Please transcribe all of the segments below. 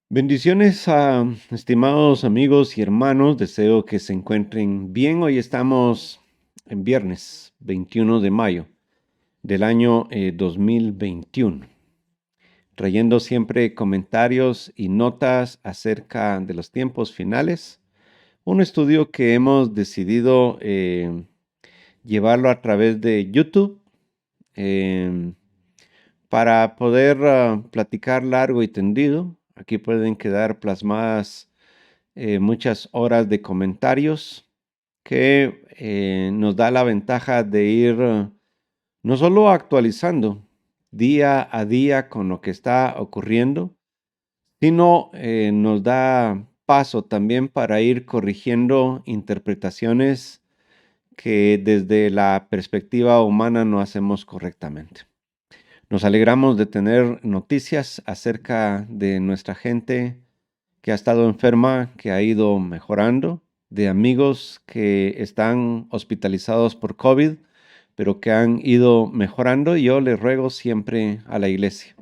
Bendiciones a estimados amigos y hermanos, deseo que se encuentren bien. Hoy estamos en viernes 21 de mayo del año 2021, trayendo siempre comentarios y notas acerca de los tiempos finales. Un estudio que hemos decidido llevarlo a través de YouTube em, para poder platicar largo y tendido. Aquí pueden quedar plasmadas muchas horas de comentarios que nos da la ventaja de ir no solo actualizando día a día con lo que está ocurriendo, sino nos da paso también para ir corrigiendo interpretaciones que desde la perspectiva humana no hacemos correctamente. Nos alegramos de tener noticias acerca de nuestra gente que ha estado enferma, que ha ido mejorando, de amigos que están hospitalizados por COVID, pero que han ido mejorando. Y yo le ruego siempre a la iglesia.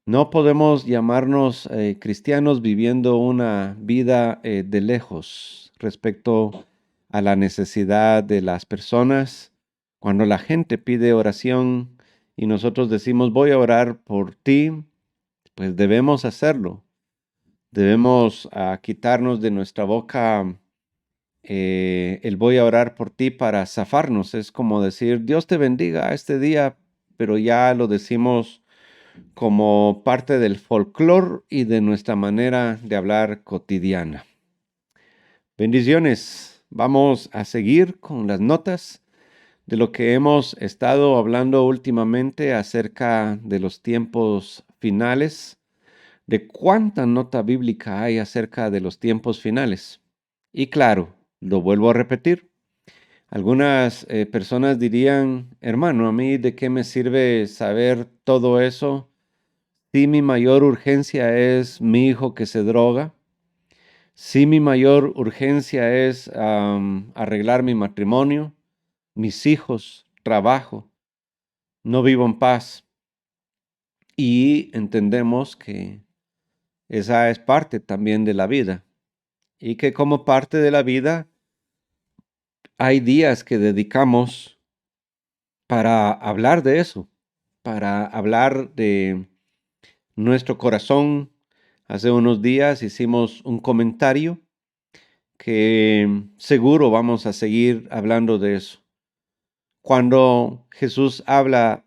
No podemos llamarnos cristianos viviendo una vida de lejos respecto a la necesidad de las personas. Cuando la gente pide oración y nosotros decimos voy a orar por ti, pues debemos hacerlo. Debemos quitarnos de nuestra boca el voy a orar por ti para zafarnos. Es como decir, Dios te bendiga este día, pero ya lo decimos como parte del folclore y de nuestra manera de hablar cotidiana. Bendiciones. Vamos a seguir con las notas de lo que hemos estado hablando últimamente acerca de los tiempos finales, de cuánta nota bíblica hay acerca de los tiempos finales. Y claro, lo vuelvo a repetir. Algunas personas dirían, hermano, ¿a mí de qué me sirve saber todo eso si mi mayor urgencia es mi hijo que se droga? Si mi mayor urgencia es arreglar mi matrimonio, mis hijos, trabajo, no vivo en paz. Y entendemos que esa es parte también de la vida. Y que como parte de la vida hay días que dedicamos para hablar de eso, para hablar de nuestro corazón. Hace unos días hicimos un comentario que seguro vamos a seguir hablando de eso. Cuando Jesús habla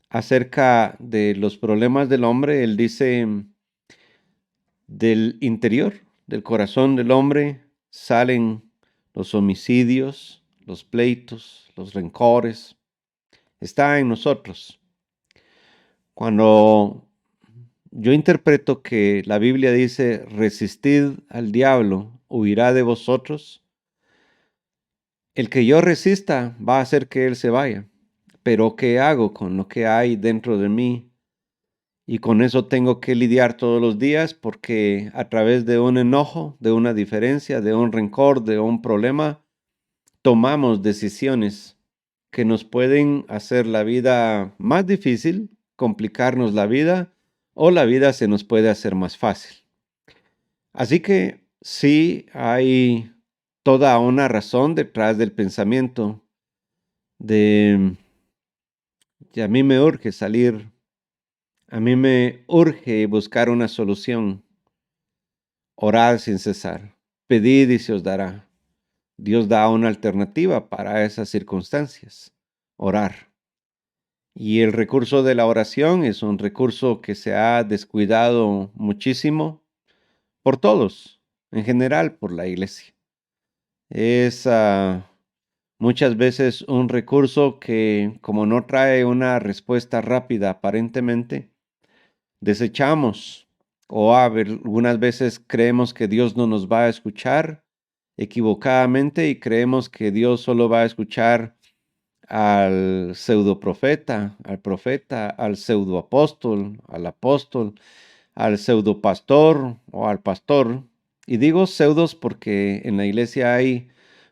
acerca de los problemas del hombre, él dice, del interior, del corazón del hombre, salen los homicidios, los pleitos, los rencores. Está en nosotros. Cuando yo interpreto que la Biblia dice, resistid al diablo, huirá de vosotros, el que yo resista va a hacer que él se vaya. Pero ¿qué hago con lo que hay dentro de mí? Y con eso tengo que lidiar todos los días porque a través de un enojo, de una diferencia, de un rencor, de un problema, tomamos decisiones que nos pueden hacer la vida más difícil, complicarnos la vida, o la vida se nos puede hacer más fácil. Así que sí hay toda una razón detrás del pensamiento de, y a mí me urge salir, a mí me urge buscar una solución, orar sin cesar, pedid y se os dará. Dios da una alternativa para esas circunstancias, orar. Y el recurso de la oración es un recurso que se ha descuidado muchísimo por todos, en general por la iglesia. Es muchas veces un recurso que, como no trae una respuesta rápida aparentemente, desechamos o algunas veces creemos que Dios no nos va a escuchar equivocadamente y creemos que Dios solo va a escuchar al pseudoprofeta, al profeta, al pseudoapóstol, al apóstol, al pseudopastor o al pastor. Y digo pseudos porque en la iglesia hay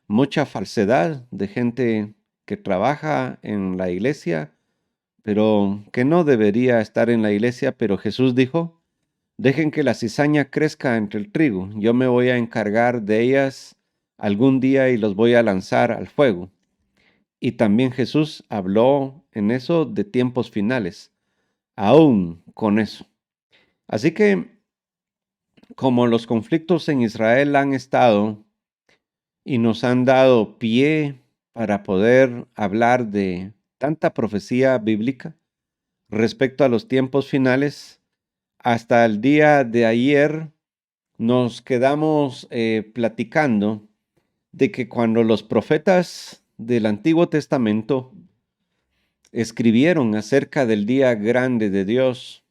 mucha falsedad de gente que trabaja en la iglesia, pero que no debería estar en la iglesia. Pero Jesús dijo, Dejen que la cizaña crezca entre el trigo. Yo me voy a encargar de ellas algún día y los voy a lanzar al fuego. Y también Jesús habló en eso de tiempos finales, aún con eso. Así que como los conflictos en Israel han estado y nos han dado pie para poder hablar de tanta profecía bíblica respecto a los tiempos finales, hasta el día de ayer nos quedamos platicando de que cuando los profetas del Antiguo Testamento escribieron acerca del día grande de Dios,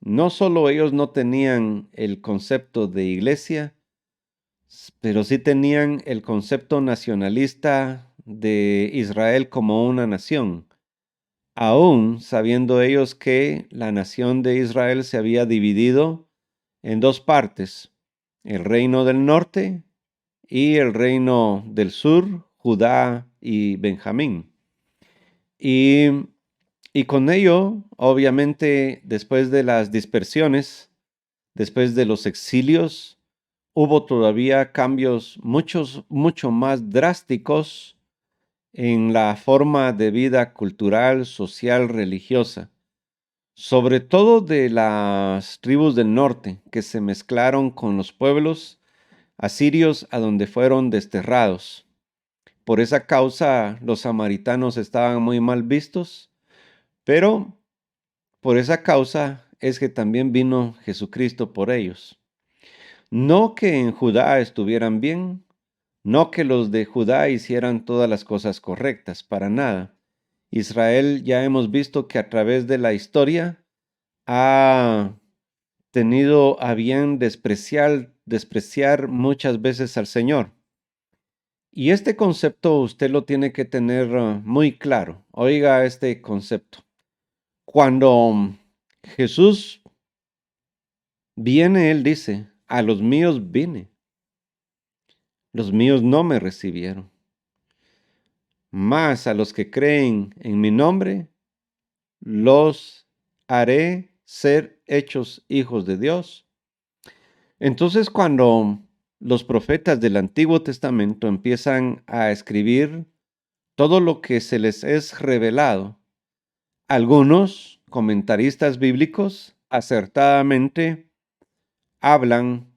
no solo ellos no tenían el concepto de iglesia, pero sí tenían el concepto nacionalista de Israel como una nación, aún sabiendo ellos que la nación de Israel se había dividido en dos partes, el reino del norte y el reino del sur, Judá y Benjamín. Y con ello, obviamente, después de las dispersiones, después de los exilios, hubo todavía cambios mucho más drásticos en la forma de vida cultural, social, religiosa, sobre todo de las tribus del norte, que se mezclaron con los pueblos asirios a donde fueron desterrados. Por esa causa los samaritanos estaban muy mal vistos, pero por esa causa es que también vino Jesucristo por ellos. No que en Judá estuvieran bien, no que los de Judá hicieran todas las cosas correctas, para nada. Israel ya hemos visto que a través de la historia ha tenido a bien despreciar muchas veces al Señor. Y este concepto usted lo tiene que tener muy claro. Oiga este concepto. Cuando Jesús viene, Él dice, a los míos vine, los míos no me recibieron. Mas a los que creen en mi nombre, los haré ser hechos hijos de Dios. Entonces, cuando los profetas del Antiguo Testamento empiezan a escribir todo lo que se les es revelado, algunos comentaristas bíblicos acertadamente hablan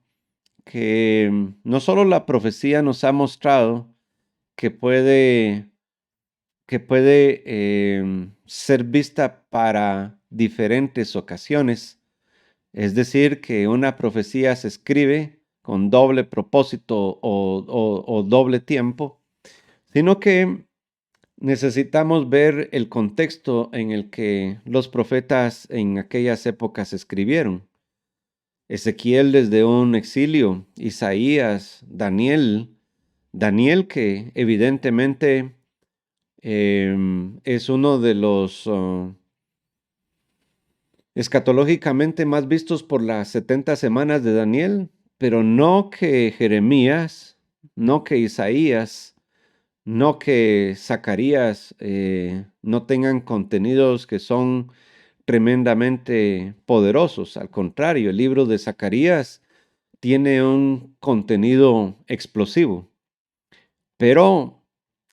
que no solo la profecía nos ha mostrado que puede ser vista para diferentes ocasiones, es decir, que una profecía se escribe con doble propósito o doble tiempo, sino que necesitamos ver el contexto en el que los profetas en aquellas épocas escribieron. Ezequiel desde un exilio, Isaías, Daniel que evidentemente es uno de los escatológicamente más vistos por las 70 semanas de Daniel, pero no que Jeremías, no que Isaías, no que Zacarías no tengan contenidos que son tremendamente poderosos. Al contrario, el libro de Zacarías tiene un contenido explosivo. Pero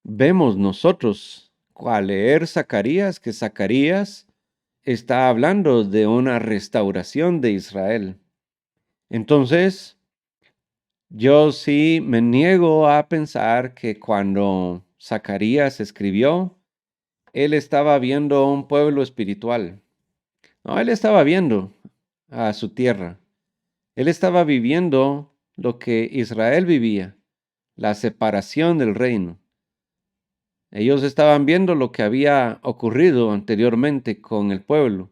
vemos nosotros al leer Zacarías que Zacarías está hablando de una restauración de Israel. Entonces, yo sí me niego a pensar que cuando Zacarías escribió, él estaba viendo un pueblo espiritual. No, él estaba viendo a su tierra. Él estaba viviendo lo que Israel vivía, la separación del reino. Ellos estaban viendo lo que había ocurrido anteriormente con el pueblo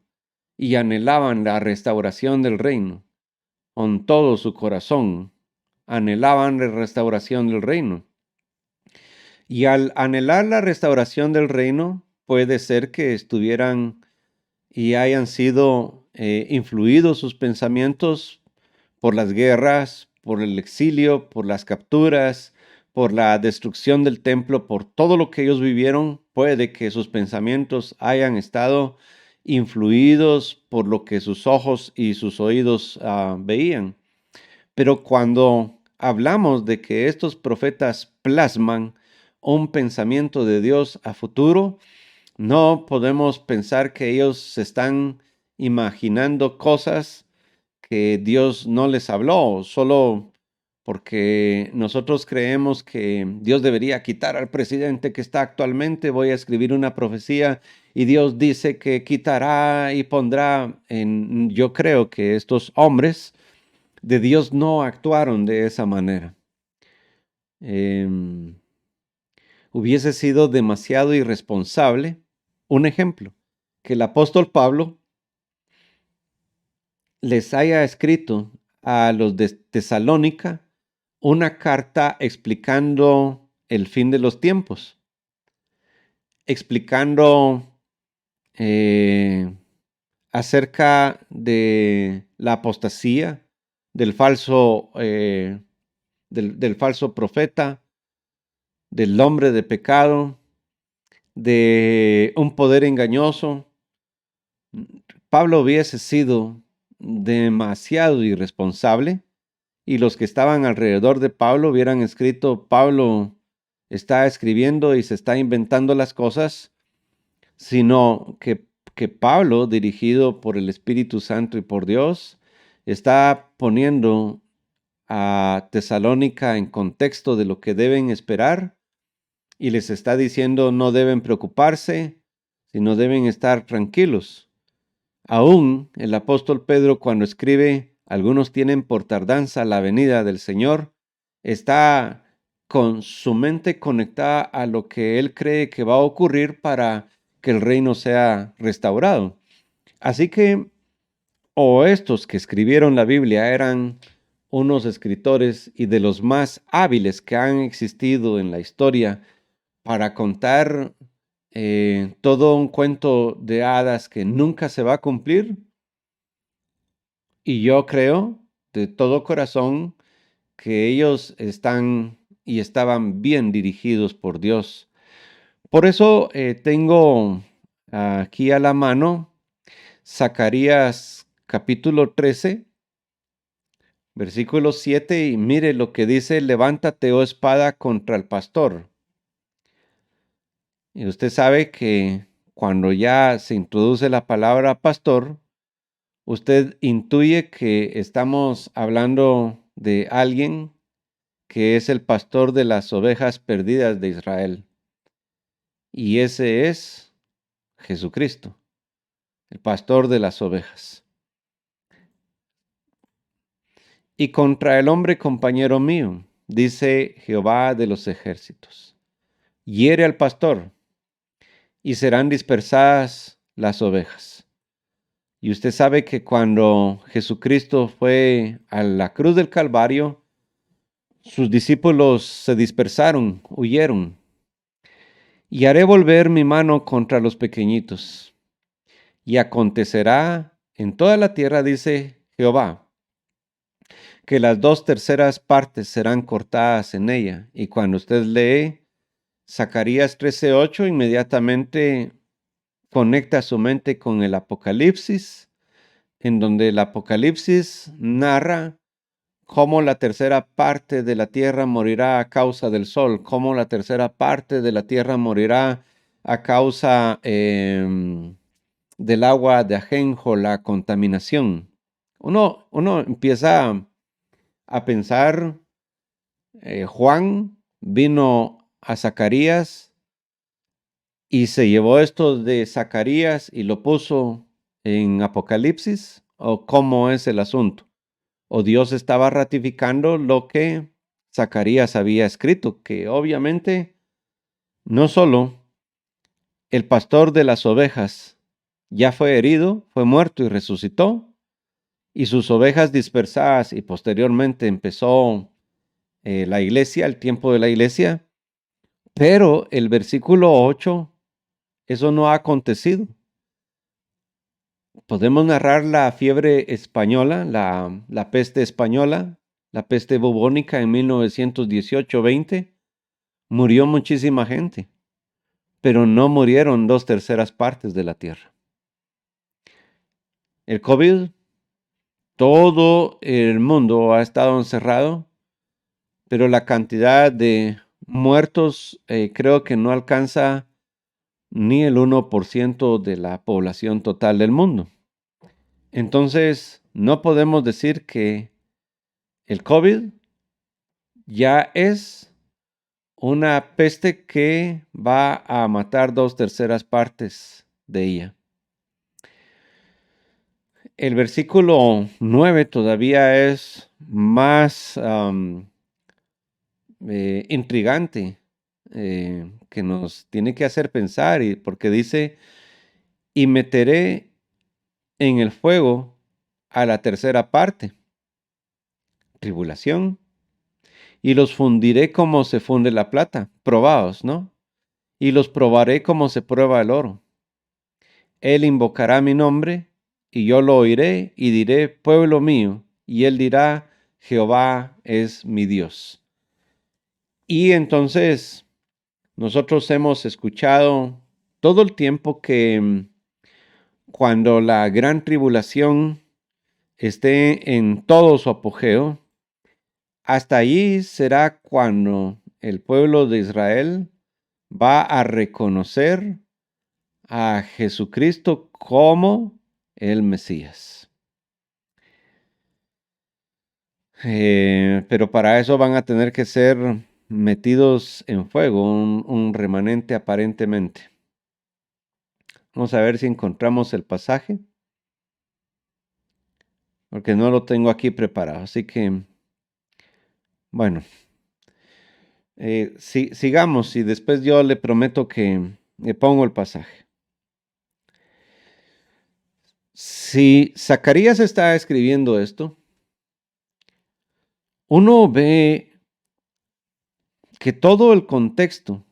y anhelaban la restauración del reino. Con todo su corazón anhelaban la restauración del reino. Y al anhelar la restauración del reino, puede ser que estuvieran y hayan sido influidos sus pensamientos por las guerras, por el exilio, por las capturas, por la destrucción del templo, por todo lo que ellos vivieron. Puede que sus pensamientos hayan estado influidos por lo que sus ojos y sus oídos veían. Pero cuando hablamos de que estos profetas plasman un pensamiento de Dios a futuro, no podemos pensar que ellos se están imaginando cosas que Dios no les habló, solo porque nosotros creemos que Dios debería quitar al presidente que está actualmente. Voy a escribir una profecía y Dios dice que quitará y pondrá en... Yo creo que estos hombres de Dios no actuaron de esa manera. Hubiese sido demasiado irresponsable. Un ejemplo, que el apóstol Pablo les haya escrito a los de Tesalónica una carta explicando el fin de los tiempos, explicando acerca de la apostasía, del falso, del falso profeta, del hombre de pecado, de un poder engañoso. Pablo hubiese sido demasiado irresponsable y los que estaban alrededor de Pablo hubieran escrito: Pablo está escribiendo y se está inventando las cosas, sino que Pablo, dirigido por el Espíritu Santo y por Dios, está poniendo a Tesalónica en contexto de lo que deben esperar y les está diciendo: no deben preocuparse, sino deben estar tranquilos. Aún el apóstol Pedro, cuando escribe: algunos tienen por tardanza la venida del Señor, está con su mente conectada a lo que él cree que va a ocurrir para que el reino sea restaurado. Así que, o estos que escribieron la Biblia eran unos escritores y de los más hábiles que han existido en la historia para contar todo un cuento de hadas que nunca se va a cumplir. Y yo creo de todo corazón que ellos están y estaban bien dirigidos por Dios. Por eso tengo aquí a la mano Zacarías capítulo 13, versículo 7, y mire lo que dice: levántate, oh espada, contra el pastor. Y usted sabe que cuando ya se introduce la palabra pastor, usted intuye que estamos hablando de alguien que es el pastor de las ovejas perdidas de Israel. Y ese es Jesucristo, el pastor de las ovejas. Y contra el hombre compañero mío, dice Jehová de los ejércitos, hiere al pastor y serán dispersadas las ovejas. Y usted sabe que cuando Jesucristo fue a la cruz del Calvario, sus discípulos se dispersaron, huyeron. Y haré volver mi mano contra los pequeñitos. Y acontecerá en toda la tierra, dice Jehová, que las 2/3 partes serán cortadas en ella. Y cuando usted lee Zacarías 13:8, inmediatamente conecta su mente con el Apocalipsis, en donde el Apocalipsis narra cómo la 1/3 parte de la tierra morirá a causa del sol, cómo la 1/3 parte de la tierra morirá a causa del agua de ajenjo, la contaminación. Uno empieza a pensar, Juan vino a Zacarías y se llevó esto de Zacarías y lo puso en Apocalipsis, o cómo es el asunto. O Dios estaba ratificando lo que Zacarías había escrito, que obviamente no solo el pastor de las ovejas ya fue herido, fue muerto y resucitó, y sus ovejas dispersadas, y posteriormente empezó la iglesia, el tiempo de la iglesia, pero el versículo 8, eso no ha acontecido. Podemos narrar la fiebre española, la peste española, la peste bubónica en 1918-20. Murió muchísima gente, pero no murieron 2/3 partes de la tierra. El COVID, todo el mundo ha estado encerrado, pero la cantidad de muertos creo que no alcanza ni el 1% de la población total del mundo. Entonces, no podemos decir que el COVID ya es una peste que va a matar 2/3 de ella. El versículo 9 todavía es más intrigante, que nos tiene que hacer pensar, porque dice, y meteré en el fuego a la tercera parte, tribulación, y los fundiré como se funde la plata, probados, ¿no? Y los probaré como se prueba el oro. Él invocará mi nombre, y yo lo oiré, y diré, pueblo mío, y él dirá, Jehová es mi Dios. Y entonces nosotros hemos escuchado todo el tiempo que cuando la gran tribulación esté en todo su apogeo, hasta allí será cuando el pueblo de Israel va a reconocer a Jesucristo como el Mesías. Pero para eso van a tener que ser metidos en fuego, un remanente aparentemente. Vamos a ver si encontramos el pasaje, porque no lo tengo aquí preparado. Así que, bueno, sigamos y después yo le prometo que le pongo el pasaje. Si Zacarías está escribiendo esto, uno ve que todo el contexto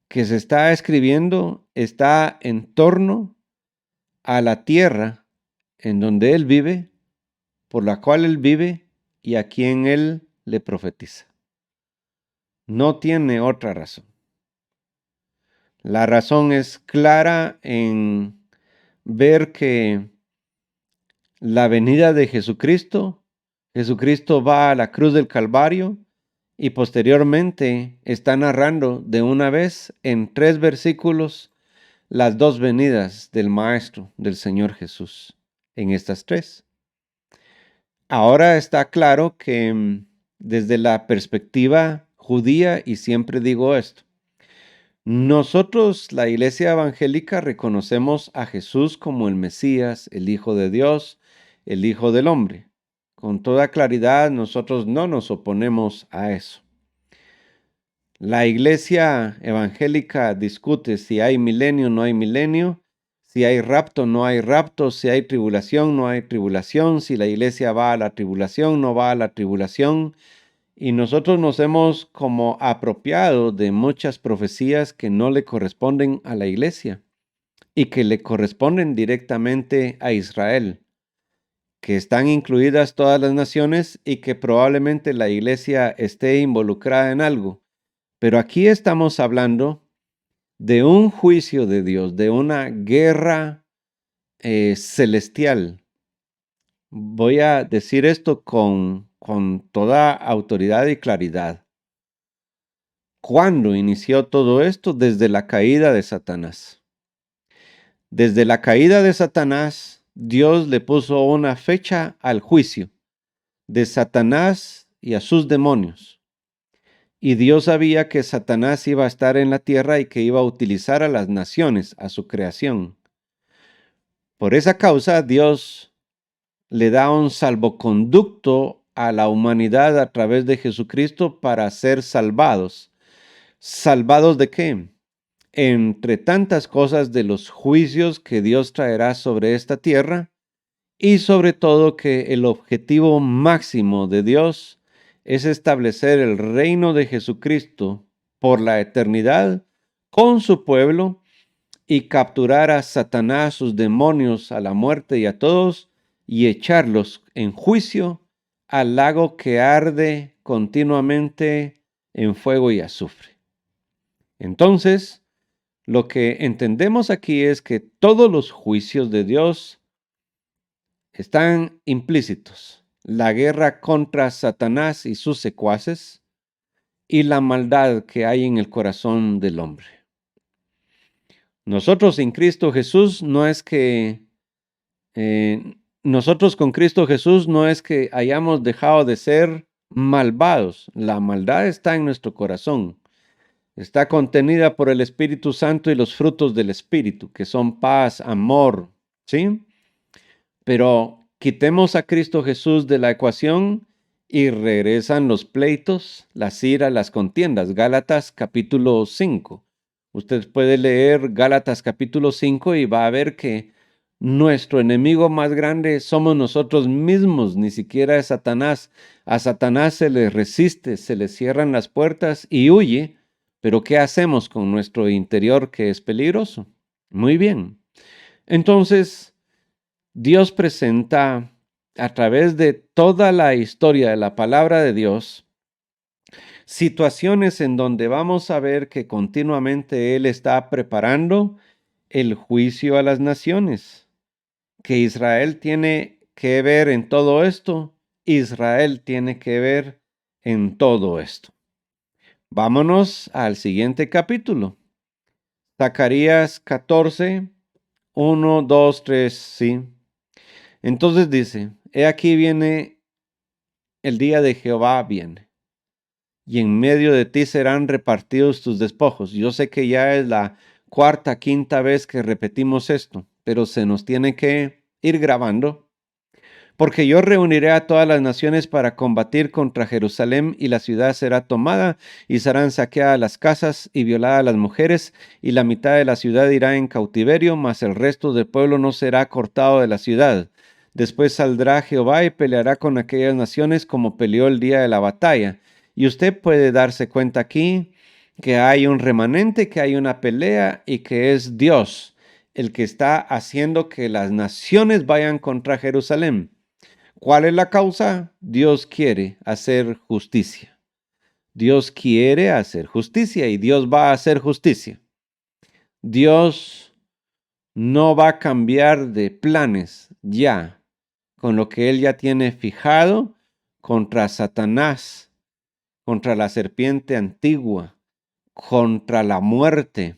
que se está escribiendo está en torno a la tierra en donde él vive, por la cual él vive y a quien él le profetiza. No tiene otra razón. La razón es clara en ver que la venida de Jesucristo, Jesucristo va a la cruz del Calvario y posteriormente está narrando de una vez en 3 versículos las 2 venidas del Maestro, del Señor Jesús, en estas 3. Ahora está claro que desde la perspectiva judía, y siempre digo esto, nosotros, la Iglesia Evangélica, reconocemos a Jesús como el Mesías, el Hijo de Dios, el Hijo del Hombre. Con toda claridad, nosotros no nos oponemos a eso. La Iglesia Evangélica discute si hay milenio o no hay milenio, si hay rapto, no hay rapto, si hay tribulación, no hay tribulación, si la iglesia va a la tribulación, no va a la tribulación. Y nosotros nos hemos como apropiado de muchas profecías que no le corresponden a la iglesia y que le corresponden directamente a Israel, que están incluidas todas las naciones y que probablemente la iglesia esté involucrada en algo. Pero aquí estamos hablando de un juicio de Dios, de una guerra celestial. Voy a decir esto con toda autoridad y claridad. ¿Cuándo inició todo esto? Desde la caída de Satanás. Desde la caída de Satanás, Dios le puso una fecha al juicio de Satanás y a sus demonios. Y Dios sabía que Satanás iba a estar en la tierra y que iba a utilizar a las naciones, a su creación. Por esa causa, Dios le da un salvoconducto a la humanidad a través de Jesucristo para ser salvados. ¿Salvados de qué? Entre tantas cosas, de los juicios que Dios traerá sobre esta tierra, y sobre todo que el objetivo máximo de Dios es establecer el reino de Jesucristo por la eternidad con su pueblo y capturar a Satanás, sus demonios, a la muerte y a todos, y echarlos en juicio al lago que arde continuamente en fuego y azufre. Entonces, lo que entendemos aquí es que todos los juicios de Dios están implícitos la guerra contra Satanás y sus secuaces y la maldad que hay en el corazón del hombre. Nosotros en Cristo Jesús no es que, nosotros con Cristo Jesús no es que hayamos dejado de ser malvados. La maldad está en nuestro corazón. Está contenida por el Espíritu Santo y los frutos del Espíritu, que son paz, amor, ¿sí? Pero quitemos a Cristo Jesús de la ecuación y regresan los pleitos, las iras, las contiendas. Gálatas capítulo 5. Usted puede leer Gálatas capítulo 5 y va a ver que nuestro enemigo más grande somos nosotros mismos, ni siquiera es Satanás. A Satanás se le resiste, se le cierran las puertas y huye. Pero ¿qué hacemos con nuestro interior que es peligroso? Muy bien. Entonces, Dios presenta a través de toda la historia de la palabra de Dios situaciones en donde vamos a ver que continuamente Él está preparando el juicio a las naciones, que Israel tiene que ver en todo esto, Israel tiene que ver en todo esto. Vámonos al siguiente capítulo. Zacarías 14, 1, 2, 3, sí. Entonces dice, he aquí viene el día de Jehová viene, y en medio de ti serán repartidos tus despojos. Yo sé que ya es la cuarta, quinta vez que repetimos esto, pero se nos tiene que ir grabando. Porque yo reuniré a todas las naciones para combatir contra Jerusalén, y la ciudad será tomada, y serán saqueadas las casas y violadas las mujeres, y la mitad de la ciudad irá en cautiverio, mas el resto del pueblo no será cortado de la ciudad. Después saldrá Jehová y peleará con aquellas naciones como peleó el día de la batalla. Y usted puede darse cuenta aquí que hay un remanente, que hay una pelea y que es Dios el que está haciendo que las naciones vayan contra Jerusalén. ¿Cuál es la causa? Dios quiere hacer justicia. Dios quiere hacer justicia y Dios va a hacer justicia. Dios no va a cambiar de planes ya con lo que Él ya tiene fijado contra Satanás, contra la serpiente antigua, contra la muerte.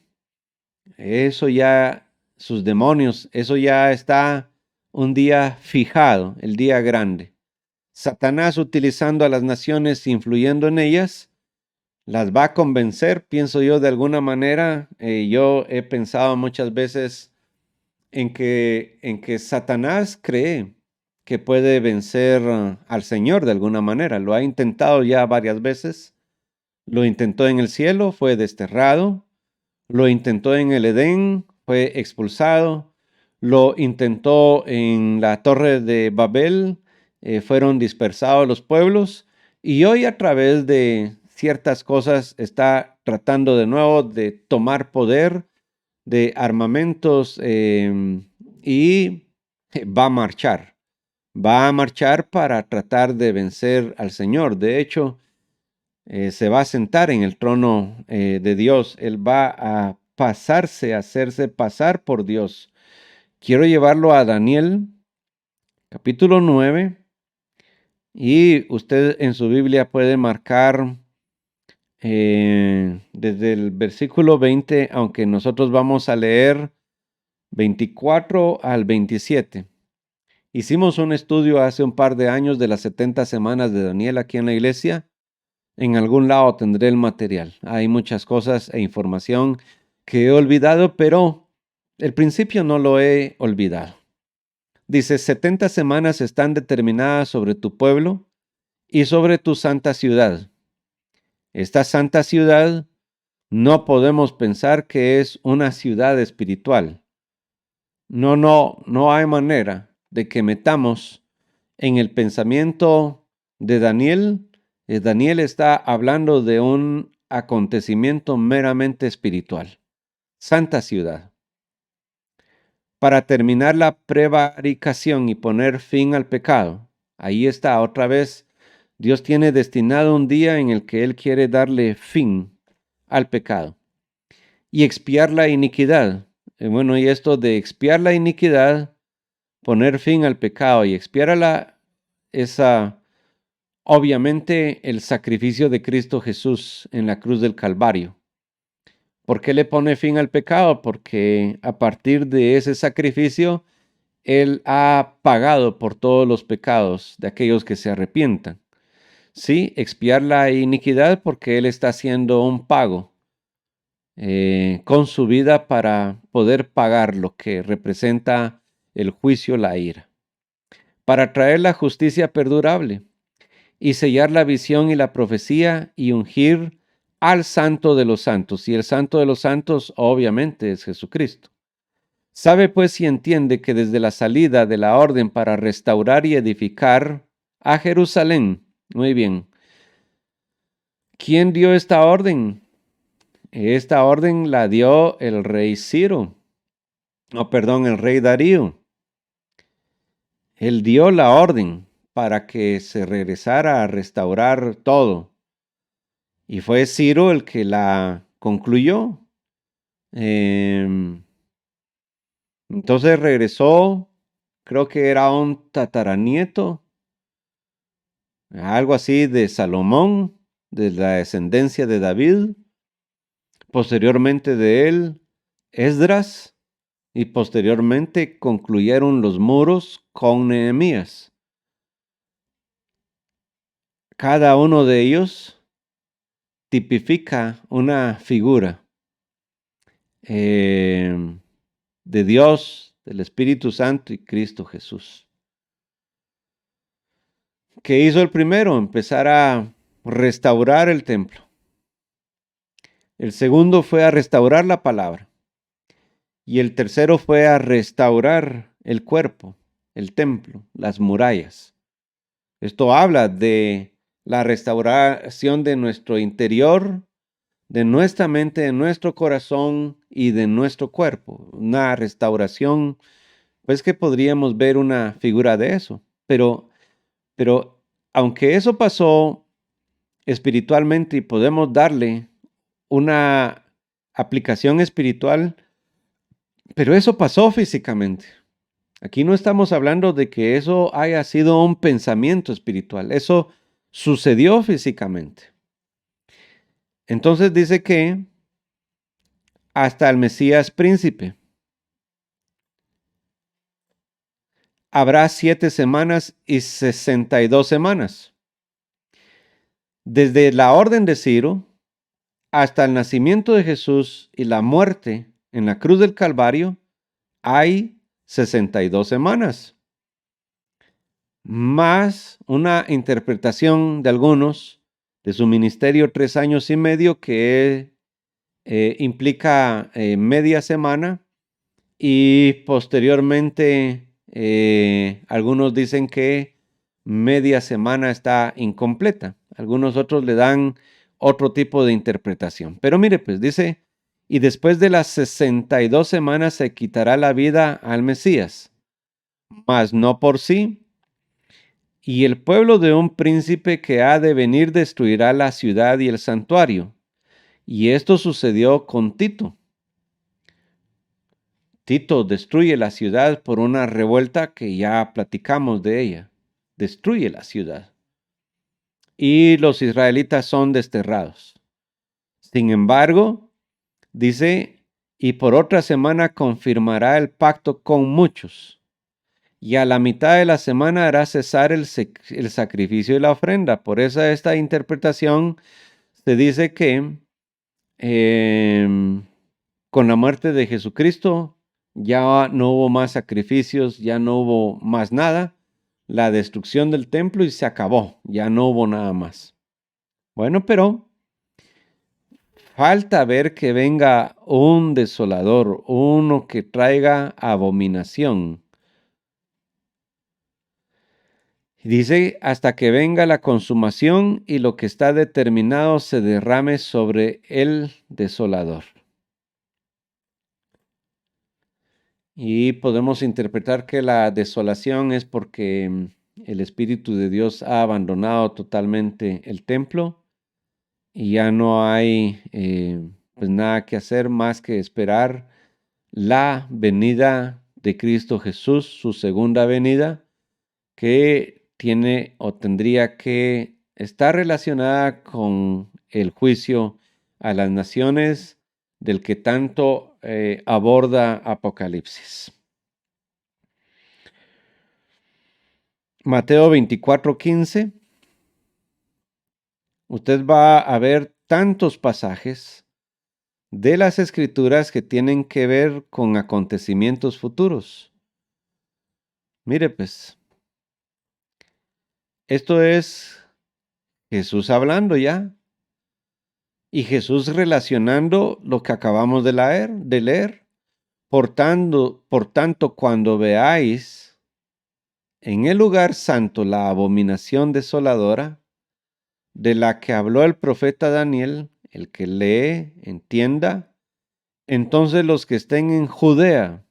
Eso ya, sus demonios, eso ya está un día fijado, el día grande. Satanás, utilizando a las naciones, influyendo en ellas, las va a convencer, pienso yo, de alguna manera. Yo he pensado muchas veces en que Satanás cree que puede vencer al Señor de alguna manera. Lo ha intentado ya varias veces. Lo intentó en el cielo, fue desterrado. Lo intentó en el Edén, fue expulsado. Lo intentó en la torre de Babel, fueron dispersados los pueblos. Y hoy a través de ciertas cosas está tratando de nuevo de tomar poder de armamentos y va a marchar. Va a marchar para tratar de vencer al Señor. De hecho, se va a sentar en el trono de Dios. Él va a pasarse, a hacerse pasar por Dios. Quiero llevarlo a Daniel, capítulo 9, y usted en su Biblia puede marcar desde el versículo 20, aunque nosotros vamos a leer 24 al 27. Hicimos un estudio hace un par de años de las 70 semanas de Daniel aquí en la iglesia. En algún lado tendré el material. Hay muchas cosas e información que he olvidado, pero el principio no lo he olvidado. Dice, 70 semanas están determinadas sobre tu pueblo y sobre tu santa ciudad. Esta santa ciudad no podemos pensar que es una ciudad espiritual. No hay manera de que metamos en el pensamiento de Daniel. Daniel está hablando de un acontecimiento meramente espiritual. Santa ciudad. Para terminar la prevaricación y poner fin al pecado. Ahí está otra vez. Dios tiene destinado un día en el que Él quiere darle fin al pecado y expiar la iniquidad. Bueno, y esto de expiar la iniquidad poner fin al pecado y expiar esa, obviamente, el sacrificio de Cristo Jesús en la cruz del Calvario. ¿Por qué le pone fin al pecado? Porque a partir de ese sacrificio, Él ha pagado por todos los pecados de aquellos que se arrepientan. Sí, expiar la iniquidad porque Él está haciendo un pago con su vida para poder pagar lo que representa el juicio, la ira, para traer la justicia perdurable y sellar la visión y la profecía y ungir al santo de los santos. Y el santo de los santos obviamente es Jesucristo. Sabe pues y entiende que desde la salida de la orden para restaurar y edificar a Jerusalén, muy bien, ¿quién dio esta orden? Esta orden la dio el rey Ciro, el rey Darío. Él dio la orden para que se regresara a restaurar todo. Y fue Ciro el que la concluyó. Entonces regresó, creo que era un tataranieto, algo así de Salomón, de la descendencia de David. Posteriormente de él, Esdras, y posteriormente concluyeron los muros con Nehemías. Cada uno de ellos tipifica una figura de Dios, del Espíritu Santo y Cristo Jesús. ¿Qué hizo el primero? Empezar a restaurar el templo. El segundo fue a restaurar la palabra. Y el tercero fue a restaurar el cuerpo, el templo, las murallas. Esto habla de la restauración de nuestro interior, de nuestra mente, de nuestro corazón y de nuestro cuerpo. Una restauración, pues que podríamos ver una figura de eso. Pero aunque eso pasó espiritualmente y podemos darle una aplicación espiritual, pero eso pasó físicamente. Aquí no estamos hablando de que eso haya sido un pensamiento espiritual. Eso sucedió físicamente. Entonces dice que hasta el Mesías príncipe habrá 7 semanas y 62 semanas. Desde la orden de Ciro hasta el nacimiento de Jesús y la muerte en la cruz del Calvario hay 62 semanas. Más una interpretación de algunos de su ministerio 3 años y medio que implica media semana y posteriormente algunos dicen que media semana está incompleta. Algunos otros le dan otro tipo de interpretación. Pero mire, pues dice, y después de las 62 semanas se quitará la vida al Mesías, mas no por sí. Y el pueblo de un príncipe que ha de venir destruirá la ciudad y el santuario. Y esto sucedió con Tito. Tito destruye la ciudad por una revuelta que ya platicamos de ella. Destruye la ciudad. Y los israelitas son desterrados. Sin embargo, dice, y por otra semana confirmará el pacto con muchos. Y a la mitad de la semana hará cesar el sacrificio y la ofrenda. Por esta interpretación se dice que con la muerte de Jesucristo ya no hubo más sacrificios, ya no hubo más nada. La destrucción del templo y se acabó, ya no hubo nada más. Bueno, pero falta ver que venga un desolador, uno que traiga abominación. Dice, hasta que venga la consumación y lo que está determinado se derrame sobre el desolador. Y podemos interpretar que la desolación es porque el Espíritu de Dios ha abandonado totalmente el templo y ya no hay pues nada que hacer más que esperar la venida de Cristo Jesús, su segunda venida, que tiene o tendría que estar relacionada con el juicio a las naciones del que tanto aborda Apocalipsis. Mateo 24:15. Usted va a ver tantos pasajes de las Escrituras que tienen que ver con acontecimientos futuros. Mire pues, esto es Jesús hablando ya y Jesús relacionando lo que acabamos de leer. Por tanto, cuando veáis en el lugar santo la abominación desoladora, de la que habló el profeta Daniel, el que lee, entienda, entonces los que estén en Judea,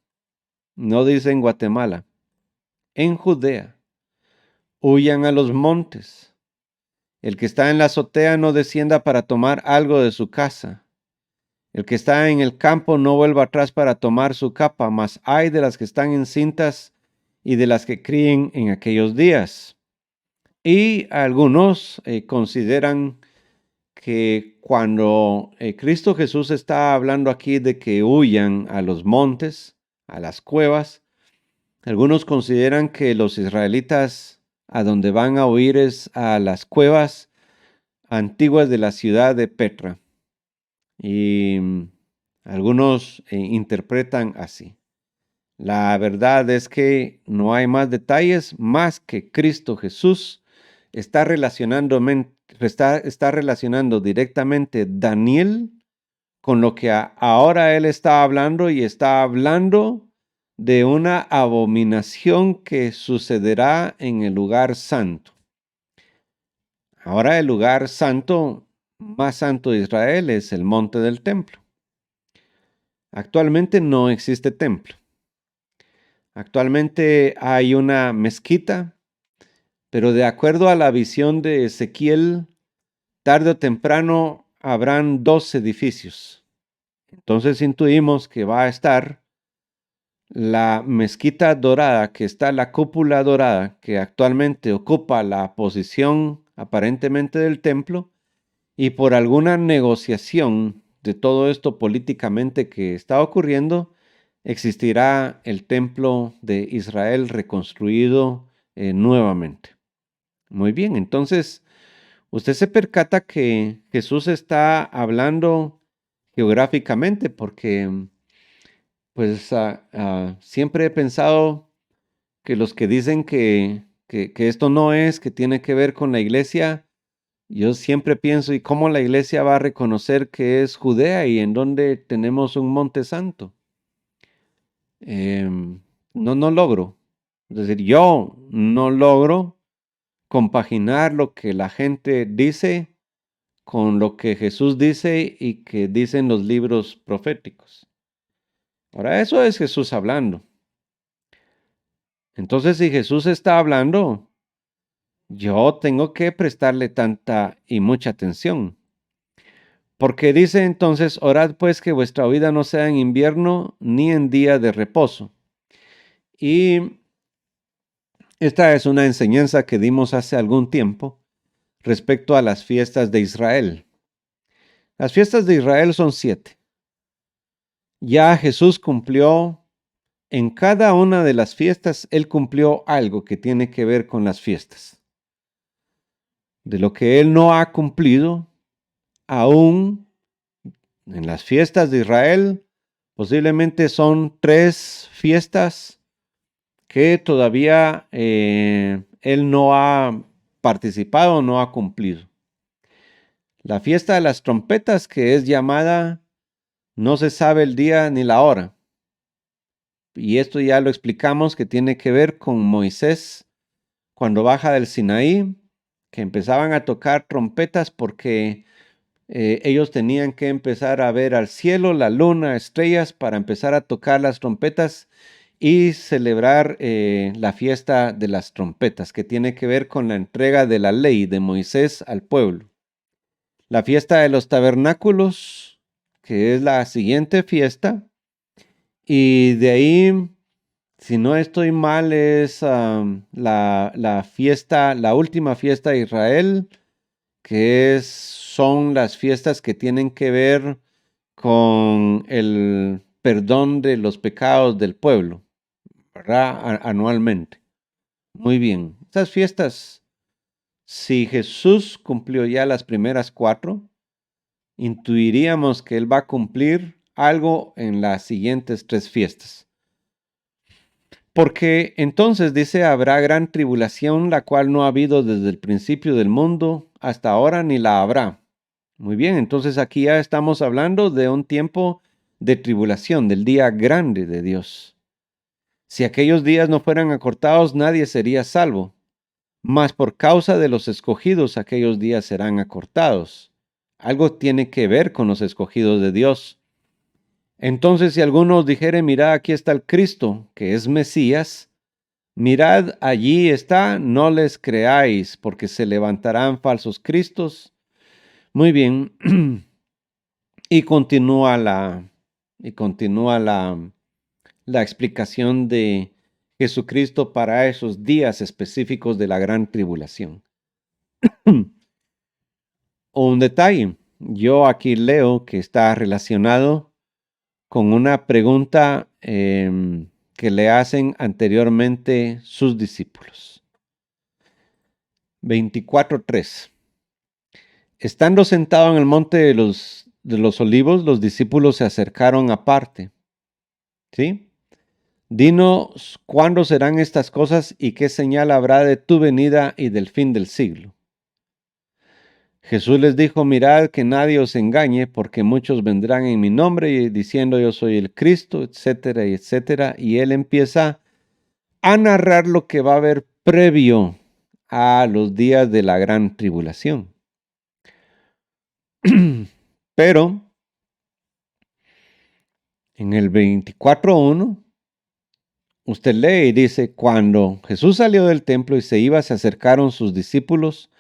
no dice en Guatemala, en Judea, huyan a los montes. El que está en la azotea no descienda para tomar algo de su casa. El que está en el campo no vuelva atrás para tomar su capa, mas ay de las que están encintas y de las que críen en aquellos días. Y algunos consideran que cuando Cristo Jesús está hablando aquí de que huyan a los montes, a las cuevas, algunos consideran que los israelitas a donde van a huir es a las cuevas antiguas de la ciudad de Petra. Y algunos interpretan así. La verdad es que no hay más detalles más que Cristo Jesús está relacionando directamente Daniel con lo que ahora él está hablando, y está hablando de una abominación que sucederá en el lugar santo. Ahora el lugar santo, más santo de Israel, es el monte del templo. Actualmente no existe templo. Actualmente hay una mezquita, pero de acuerdo a la visión de Ezequiel, tarde o temprano habrán 2 edificios. Entonces intuimos que va a estar la mezquita dorada, que está la cúpula dorada, que actualmente ocupa la posición aparentemente del templo, y por alguna negociación de todo esto políticamente que está ocurriendo, existirá el templo de Israel reconstruido nuevamente. Muy bien, entonces usted se percata que Jesús está hablando geográficamente, porque pues siempre he pensado que los que dicen que esto no es, que tiene que ver con la iglesia, yo siempre pienso, ¿y cómo la iglesia va a reconocer que es Judea y en donde tenemos un monte santo? No logro. Es decir, yo no logro compaginar lo que la gente dice con lo que Jesús dice y que dicen los libros proféticos. Ahora, eso es Jesús hablando. Entonces, si Jesús está hablando, yo tengo que prestarle tanta y mucha atención. Porque dice entonces, orad pues que vuestra vida no sea en invierno ni en día de reposo. Y esta es una enseñanza que dimos hace algún tiempo respecto a las fiestas de Israel. Las fiestas de Israel son 7. Ya Jesús cumplió en cada una de las fiestas, Él cumplió algo que tiene que ver con las fiestas. De lo que Él no ha cumplido, aún en las fiestas de Israel, posiblemente son 3 fiestas que todavía Él no ha participado, no ha cumplido. La fiesta de las trompetas, que es llamada, no se sabe el día ni la hora. Y esto ya lo explicamos, que tiene que ver con Moisés cuando baja del Sinaí, que empezaban a tocar trompetas porque ellos tenían que empezar a ver al cielo, la luna, estrellas, para empezar a tocar las trompetas y celebrar la fiesta de las trompetas, que tiene que ver con la entrega de la ley de Moisés al pueblo. La fiesta de los tabernáculos, que es la siguiente fiesta, y de ahí Si no estoy mal, es la fiesta, la última fiesta de Israel, son las fiestas que tienen que ver con el perdón de los pecados del pueblo, ¿verdad? Anualmente. Muy bien. Estas fiestas, si Jesús cumplió ya las primeras 4, intuiríamos que Él va a cumplir algo en las siguientes 3 fiestas. Porque entonces dice, habrá gran tribulación, la cual no ha habido desde el principio del mundo hasta ahora, ni la habrá. Muy bien, entonces aquí ya estamos hablando de un tiempo de tribulación, del día grande de Dios. Si aquellos días no fueran acortados, nadie sería salvo. Mas por causa de los escogidos, aquellos días serán acortados. Algo tiene que ver con los escogidos de Dios. Entonces, si alguno os dijere, mirad, aquí está el Cristo, que es Mesías, mirad, allí está, no les creáis, porque se levantarán falsos cristos. Muy bien. Y continúa la explicación de Jesucristo para esos días específicos de la gran tribulación. Un detalle, yo aquí leo que está relacionado con una pregunta que le hacen anteriormente sus discípulos. 24:3. Estando sentado en el monte de los olivos, los discípulos se acercaron aparte. ¿Sí? Dinos cuándo serán estas cosas y qué señal habrá de tu venida y del fin del siglo. Jesús les dijo, mirad que nadie os engañe, porque muchos vendrán en mi nombre diciendo yo soy el Cristo, etcétera, y etcétera. Y él empieza a narrar lo que va a haber previo a los días de la gran tribulación. Pero en el 24:1, usted lee y dice, cuando Jesús salió del templo y se iba, se acercaron sus discípulos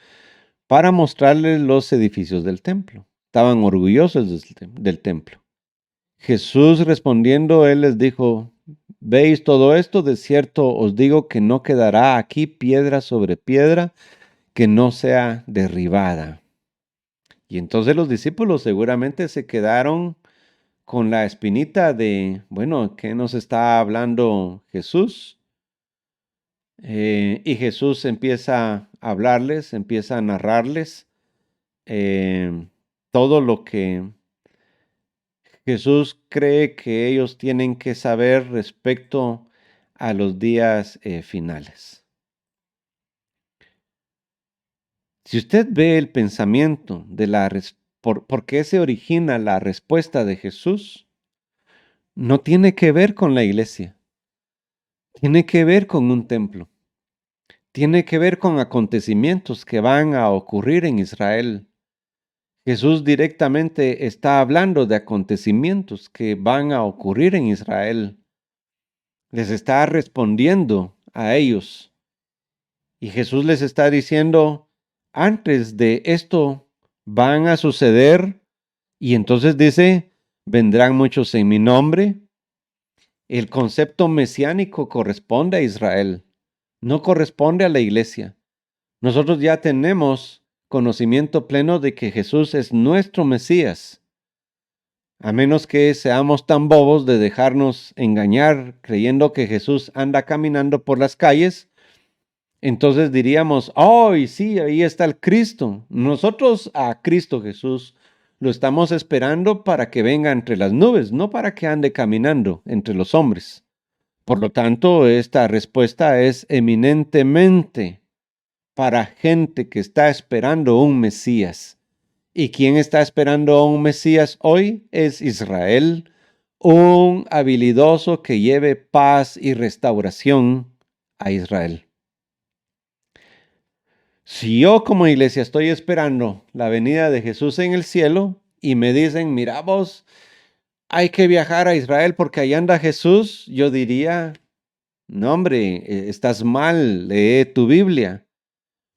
para mostrarles los edificios del templo. Estaban orgullosos del templo. Jesús respondiendo, él les dijo, ¿veis todo esto? De cierto os digo que no quedará aquí piedra sobre piedra que no sea derribada. Y entonces los discípulos seguramente se quedaron con la espinita de, bueno, ¿qué nos está hablando Jesús? Y Jesús empieza a hablarles, empieza a narrarles todo lo que Jesús cree que ellos tienen que saber respecto a los días finales. Si usted ve el pensamiento de por qué se origina la respuesta de Jesús, no tiene que ver con la iglesia, tiene que ver con un templo, tiene que ver con acontecimientos que van a ocurrir en Israel. Jesús directamente está hablando de acontecimientos que van a ocurrir en Israel. Les está respondiendo a ellos. Y Jesús les está diciendo, antes de esto van a suceder, y entonces dice, vendrán muchos en mi nombre. El concepto mesiánico corresponde a Israel, no corresponde a la iglesia. Nosotros ya tenemos conocimiento pleno de que Jesús es nuestro Mesías, a menos que seamos tan bobos de dejarnos engañar creyendo que Jesús anda caminando por las calles. Entonces diríamos, oh, y sí, ahí está el Cristo. Nosotros a Cristo Jesús lo estamos esperando para que venga entre las nubes, no para que ande caminando entre los hombres. Por lo tanto, esta respuesta es eminentemente para gente que está esperando un Mesías. ¿Y quién está esperando a un Mesías hoy? Es Israel, un habilidoso que lleve paz y restauración a Israel. Si yo como iglesia estoy esperando la venida de Jesús en el cielo y me dicen, mira vos, hay que viajar a Israel porque ahí anda Jesús, yo diría, no hombre, estás mal, lee tu Biblia.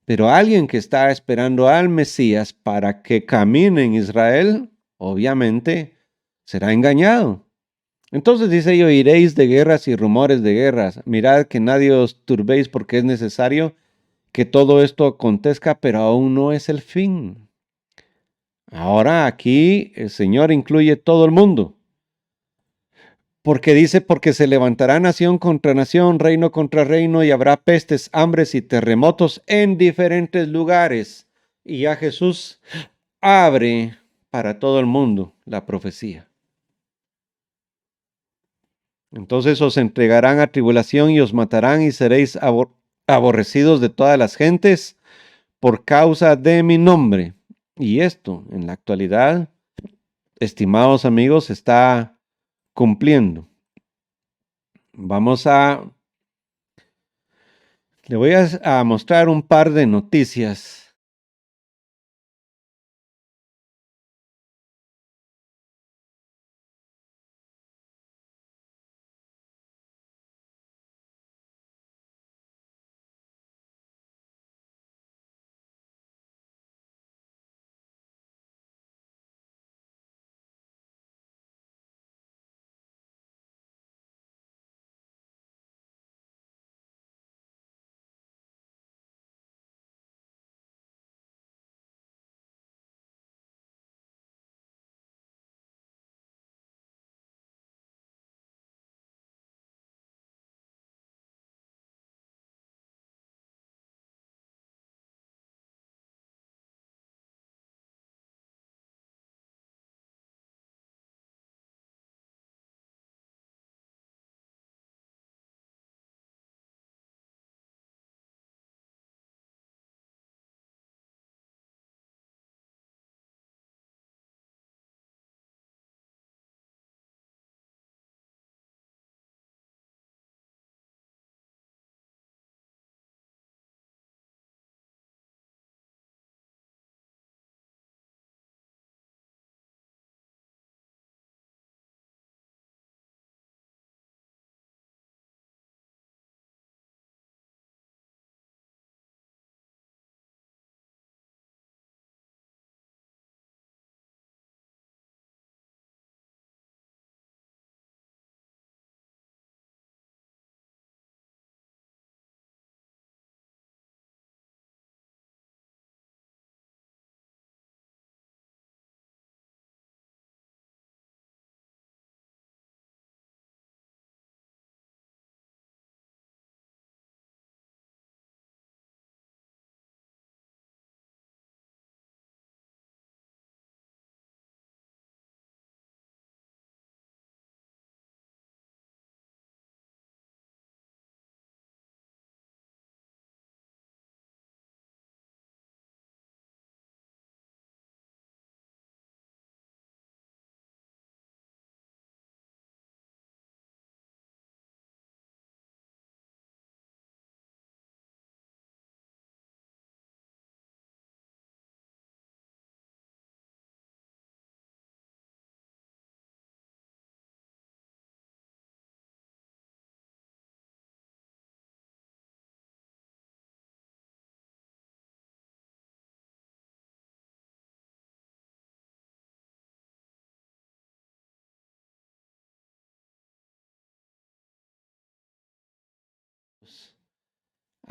Pero alguien que está esperando al Mesías para que camine en Israel, obviamente será engañado. Entonces dice, y oiréis de guerras y rumores de guerras. Mirad que nadie os turbéis porque es necesario que todo esto acontezca, pero aún no es el fin. Ahora aquí el Señor incluye todo el mundo. Porque dice, porque se levantará nación contra nación, reino contra reino, y habrá pestes, hambres y terremotos en diferentes lugares. Y ya Jesús abre para todo el mundo la profecía. Entonces os entregarán a tribulación y os matarán y seréis aborrecidos de todas las gentes por causa de mi nombre. Y esto, en la actualidad, estimados amigos, está cumpliendo. Le voy a mostrar un par de noticias.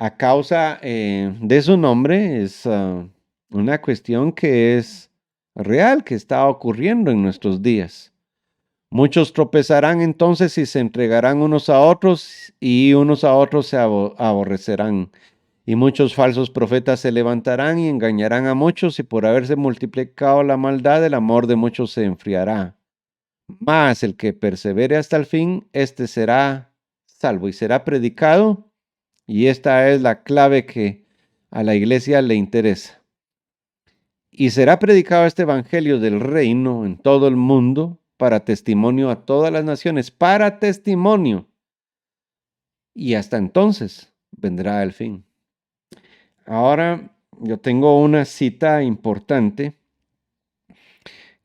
A causa de su nombre es una cuestión que es real, que está ocurriendo en nuestros días. Muchos tropezarán entonces y se entregarán unos a otros y unos a otros se aborrecerán. Y muchos falsos profetas se levantarán y engañarán a muchos y por haberse multiplicado la maldad, el amor de muchos se enfriará. Mas el que persevere hasta el fin, éste será salvo y será predicado. Y esta es la clave que a la iglesia le interesa. Y será predicado este evangelio del reino en todo el mundo para testimonio a todas las naciones, para testimonio. Y hasta entonces vendrá el fin. Ahora yo tengo una cita importante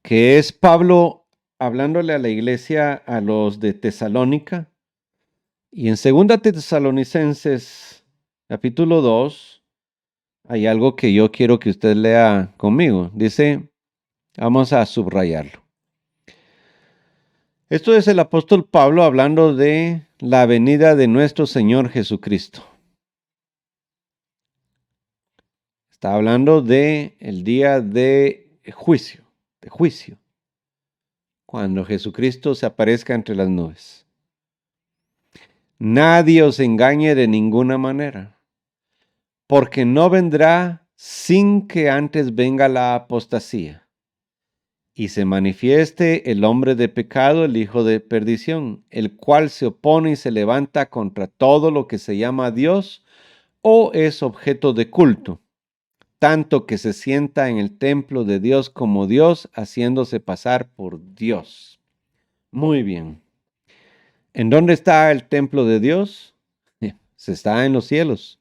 que es Pablo hablándole a la iglesia, a los de Tesalónica. Y en 2 Tesalonicenses, capítulo 2, hay algo que yo quiero que usted lea conmigo. Dice, vamos a subrayarlo. Esto es el apóstol Pablo hablando de la venida de nuestro Señor Jesucristo. Está hablando de el día de juicio, cuando Jesucristo se aparezca entre las nubes. Nadie os engañe de ninguna manera, porque no vendrá sin que antes venga la apostasía y se manifieste el hombre de pecado, el hijo de perdición, el cual se opone y se levanta contra todo lo que se llama Dios o es objeto de culto, tanto que se sienta en el templo de Dios como Dios, haciéndose pasar por Dios. Muy bien. ¿En dónde está el templo de Dios? Se está en los cielos.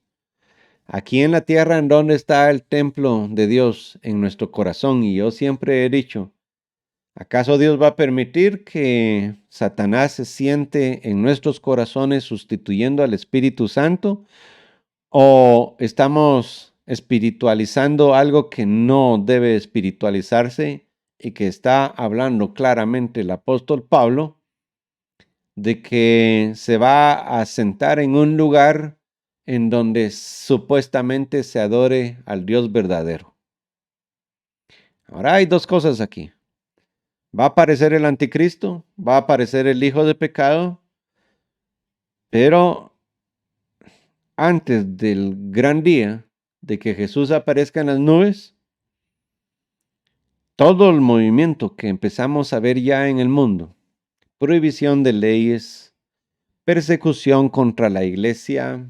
Aquí en la tierra, ¿en dónde está el templo de Dios? En nuestro corazón. Y yo siempre he dicho, ¿acaso Dios va a permitir que Satanás se siente en nuestros corazones sustituyendo al Espíritu Santo? ¿O estamos espiritualizando algo que no debe espiritualizarse y que está hablando claramente el apóstol Pablo de que se va a sentar en un lugar en donde supuestamente se adore al Dios verdadero? Ahora hay dos cosas aquí. Va a aparecer el anticristo, va a aparecer el hijo de pecado, pero antes del gran día de que Jesús aparezca en las nubes, todo el movimiento que empezamos a ver ya en el mundo, prohibición de leyes, persecución contra la iglesia,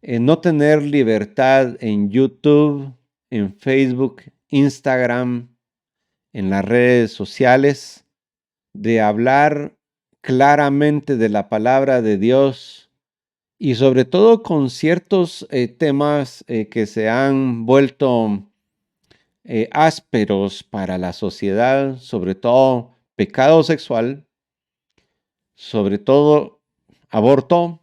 no tener libertad en YouTube, en Facebook, Instagram, en las redes sociales, de hablar claramente de la palabra de Dios y sobre todo con ciertos temas que se han vuelto ásperos para la sociedad, sobre todo pecado sexual, sobre todo aborto,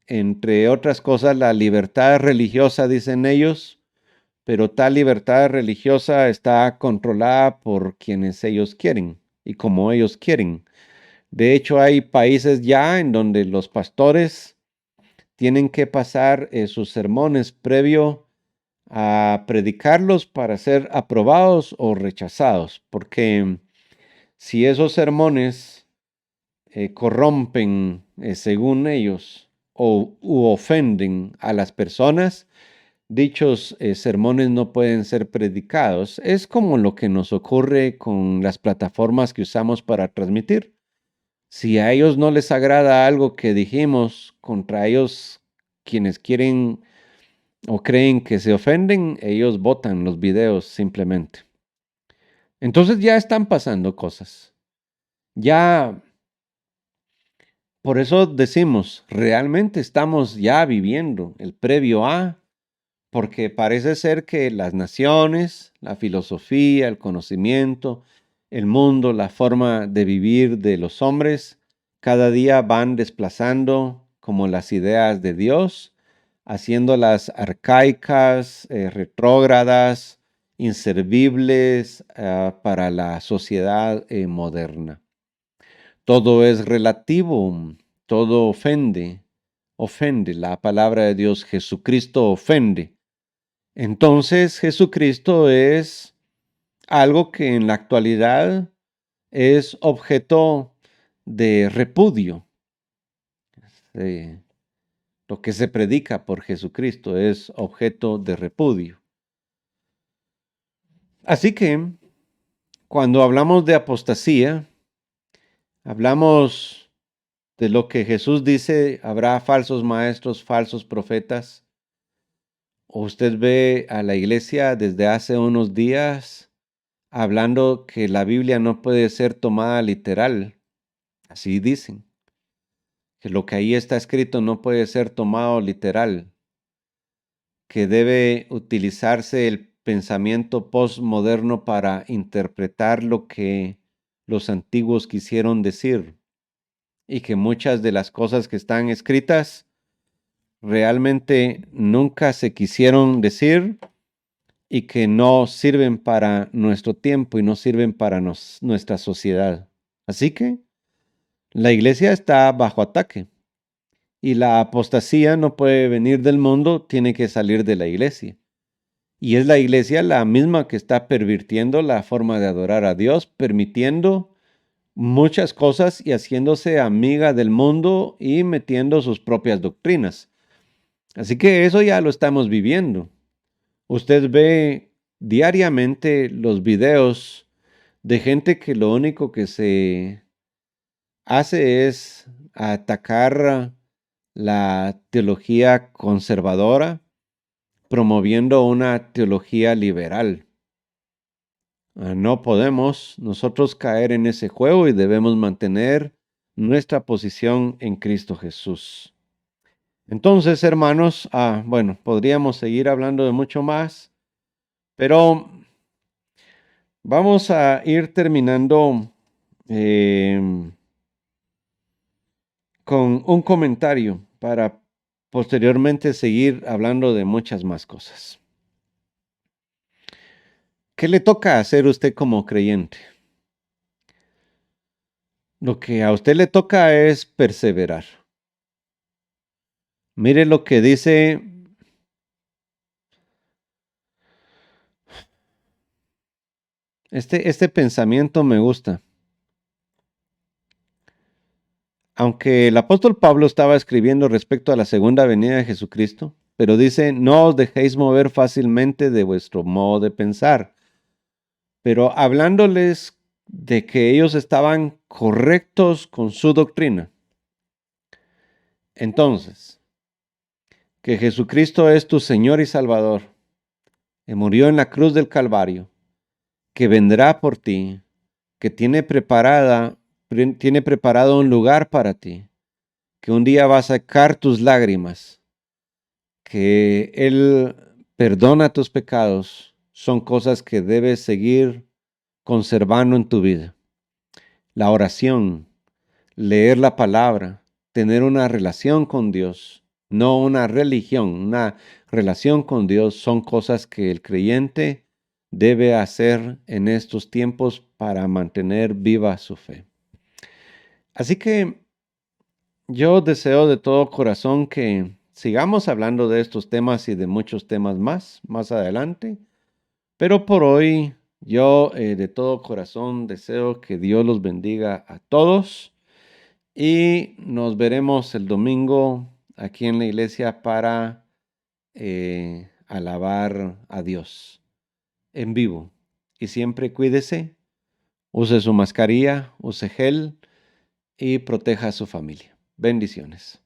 entre otras cosas la libertad religiosa, dicen ellos, pero tal libertad religiosa está controlada por quienes ellos quieren y como ellos quieren. De hecho, hay países ya en donde los pastores tienen que pasar sus sermones previo a predicarlos para ser aprobados o rechazados, porque si esos sermones corrompen, según ellos, u ofenden a las personas, dichos sermones no pueden ser predicados. Es como lo que nos ocurre con las plataformas que usamos para transmitir. Si a ellos no les agrada algo que dijimos, contra ellos quienes quieren o creen que se ofenden, ellos botan los videos simplemente. Entonces ya están pasando cosas. Ya, por eso decimos, realmente estamos ya viviendo el previo a, porque parece ser que las naciones, la filosofía, el conocimiento, el mundo, la forma de vivir de los hombres, cada día van desplazando como las ideas de Dios, haciéndolas arcaicas, retrógradas, inservibles para la sociedad moderna. Todo es relativo, todo ofende la palabra de Dios. Jesucristo ofende. Entonces Jesucristo es algo que en la actualidad es objeto de repudio. Lo que se predica por Jesucristo es objeto de repudio. Así que cuando hablamos de apostasía, hablamos de lo que Jesús dice, habrá falsos maestros, falsos profetas. Usted ve a la iglesia desde hace unos días hablando que la Biblia no puede ser tomada literal. Así dicen, que lo que ahí está escrito no puede ser tomado literal, que debe utilizarse el pensamiento postmoderno para interpretar lo que los antiguos quisieron decir y que muchas de las cosas que están escritas realmente nunca se quisieron decir y que no sirven para nuestro tiempo y no sirven para nuestra sociedad. Así que la iglesia está bajo ataque y la apostasía no puede venir del mundo, tiene que salir de la iglesia. Y es la iglesia la misma que está pervirtiendo la forma de adorar a Dios, permitiendo muchas cosas y haciéndose amiga del mundo y metiendo sus propias doctrinas. Así que eso ya lo estamos viviendo. Usted ve diariamente los videos de gente que lo único que se hace es atacar la teología conservadora, promoviendo una teología liberal. No podemos nosotros caer en ese juego y debemos mantener nuestra posición en Cristo Jesús. Entonces, hermanos, bueno, podríamos seguir hablando de mucho más, pero vamos a ir terminando con un comentario para posteriormente seguir hablando de muchas más cosas. ¿Qué le toca hacer usted como creyente? Lo que a usted le toca es perseverar. Mire lo que dice este pensamiento me gusta. Aunque el apóstol Pablo estaba escribiendo respecto a la segunda venida de Jesucristo, pero dice, no os dejéis mover fácilmente de vuestro modo de pensar. Pero hablándoles de que ellos estaban correctos con su doctrina. Entonces, que Jesucristo es tu Señor y Salvador, que murió en la cruz del Calvario, que vendrá por ti, que tiene preparado un lugar para ti, que un día va a sacar tus lágrimas, que Él perdona tus pecados, son cosas que debes seguir conservando en tu vida. La oración, leer la palabra, tener una relación con Dios, no una religión, una relación con Dios, son cosas que el creyente debe hacer en estos tiempos para mantener viva su fe. Así que yo deseo de todo corazón que sigamos hablando de estos temas y de muchos temas más adelante, pero por hoy yo de todo corazón deseo que Dios los bendiga a todos y nos veremos el domingo aquí en la iglesia para alabar a Dios en vivo. Y siempre cuídese, use su mascarilla, use gel y proteja a su familia. Bendiciones.